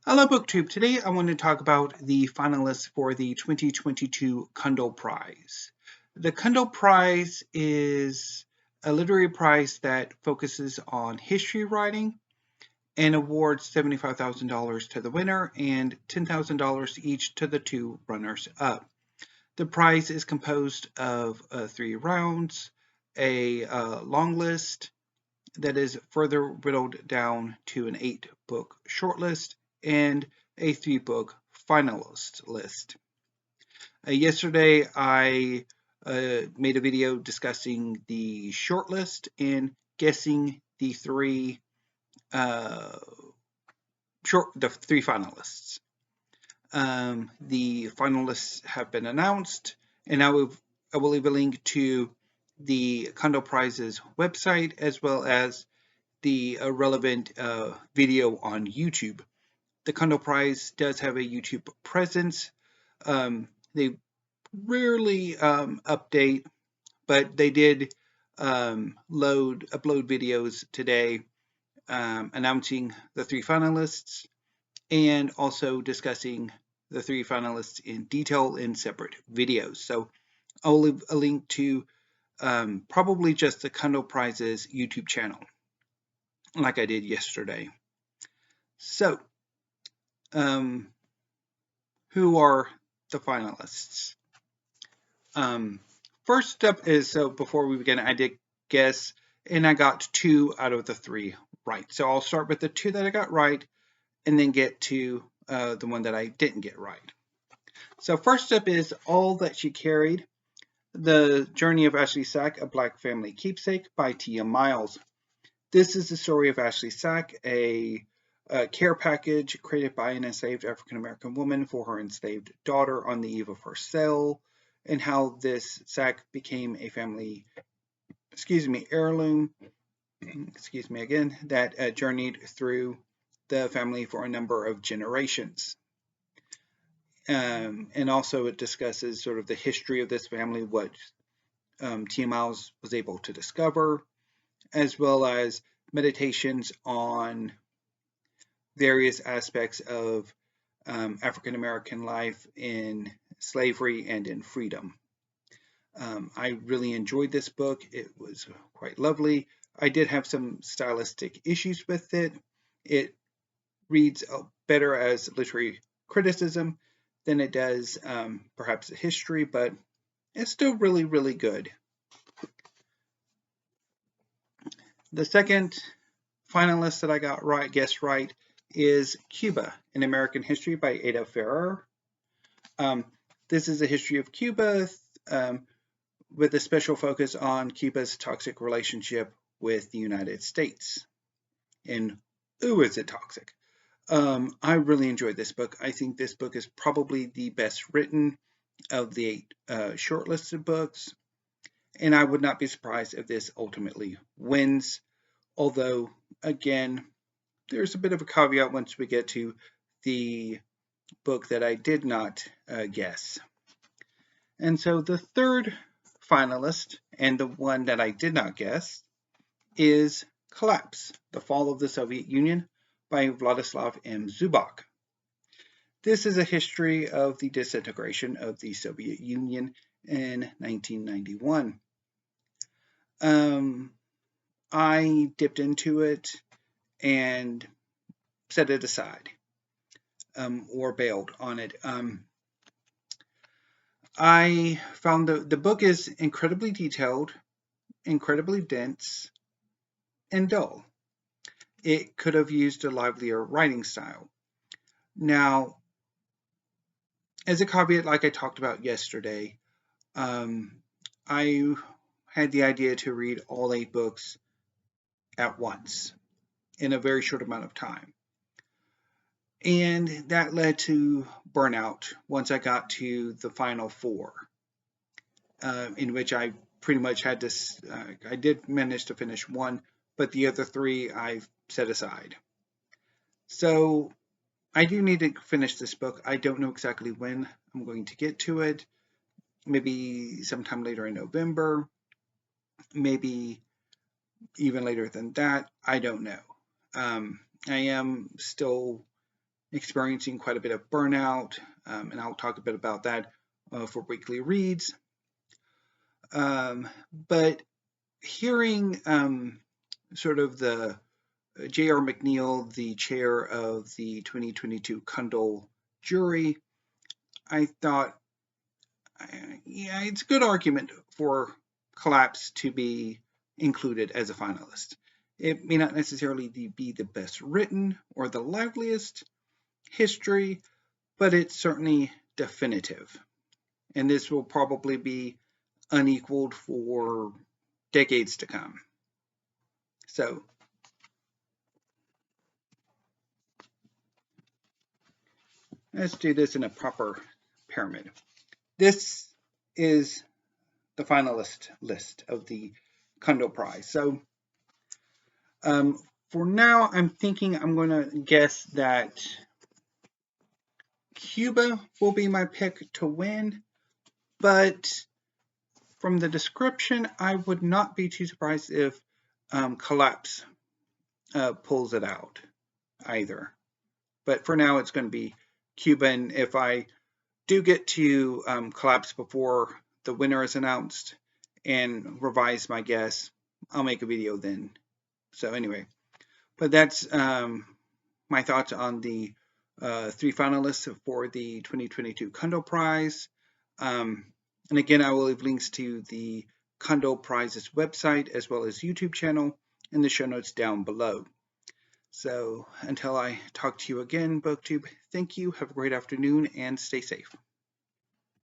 Hello BookTube. Today I want to talk about the finalists for the 2022 Cundill Prize. The Cundill Prize is a literary prize that focuses on history writing and awards $75,000 to the winner and $10,000 each to the two runners-up. The prize is composed of 3 rounds, a long list that is further whittled down to an 8-book shortlist, and a 3-book finalist list. Yesterday, I made a video discussing the shortlist and guessing the three finalists. The finalists have been announced, and I will leave a link to the Cundill Prize's website as well as the relevant video on YouTube. The Cundill Prize does have a YouTube presence. They rarely update, but they did upload videos today announcing the 3 finalists and also discussing the 3 finalists in detail in separate videos. So I'll leave a link to probably just the Cundill Prize's YouTube channel, like I did yesterday. So, who are the finalists? First up is, so before we begin, I did guess, and I got 2 out of the 3 right. So I'll start with the 2 that I got right, and then get to the one that I didn't get right. So first up is All That She Carried, The Journey of Ashley Sack, A Black Family Keepsake by Tiya Miles. This is the story of Ashley Sack, a care package created by an enslaved African-American woman for her enslaved daughter on the eve of her sale, and how this sack became a family, heirloom, that journeyed through the family for a number of generations. And also it discusses sort of the history of this family, what Tiya Miles was able to discover, as well as meditations on various aspects of African American life in slavery and in freedom. I really enjoyed this book. It was quite lovely. I did have some stylistic issues with it. It reads better as literary criticism than it does perhaps a history, but it's still really, really good. The second finalist that I guessed right, is Cuba, An American History by Ada Ferrer. This is a history of Cuba with a special focus on Cuba's toxic relationship with the United States. And ooh, is it toxic. I really enjoyed this book. I think this book is probably the best written of the 8 shortlisted books. And I would not be surprised if this ultimately wins. Although, again, there's a bit of a caveat once we get to the book that I did not guess. And so the third finalist, and the one that I did not guess, is Collapse, The Fall of the Soviet Union by Vladislav M. Zubok. This is a history of the disintegration of the Soviet Union in 1991. I dipped into it and set it aside, or bailed on it. I found the book is incredibly detailed, incredibly dense, and dull. It could have used a livelier writing style. Now, as a caveat, like I talked about yesterday, I had the idea to read all 8 books at once in a very short amount of time. And that led to burnout once I got to the final 4, in which I pretty much had to, I did manage to finish 1, but the other 3 I set aside. So I do need to finish this book. I don't know exactly when I'm going to get to it. Maybe sometime later in November, maybe even later than that. I don't know. I am still experiencing quite a bit of burnout, and I'll talk a bit about that for weekly reads. But hearing sort of the J.R. McNeil, the chair of the 2022 Cundill jury, I thought, yeah, it's a good argument for Collapse to be included as a finalist. It may not necessarily be the best written or the liveliest history, but it's certainly definitive. And this will probably be unequaled for decades to come. So let's do this in a proper pyramid. This is the finalist list of the Cundill Prize. So for now, I'm thinking I'm going to guess that Cuba will be my pick to win, but from the description, I would not be too surprised if Collapse pulls it out either. But for now, it's going to be Cuba, and if I do get to Collapse before the winner is announced and revise my guess, I'll make a video then. So anyway, but that's my thoughts on the 3 finalists for the 2022 Cundill Prize. And again, I will leave links to the Cundill Prize's website as well as YouTube channel in the show notes down below. So until I talk to you again, BookTube, thank you, have a great afternoon, and stay safe.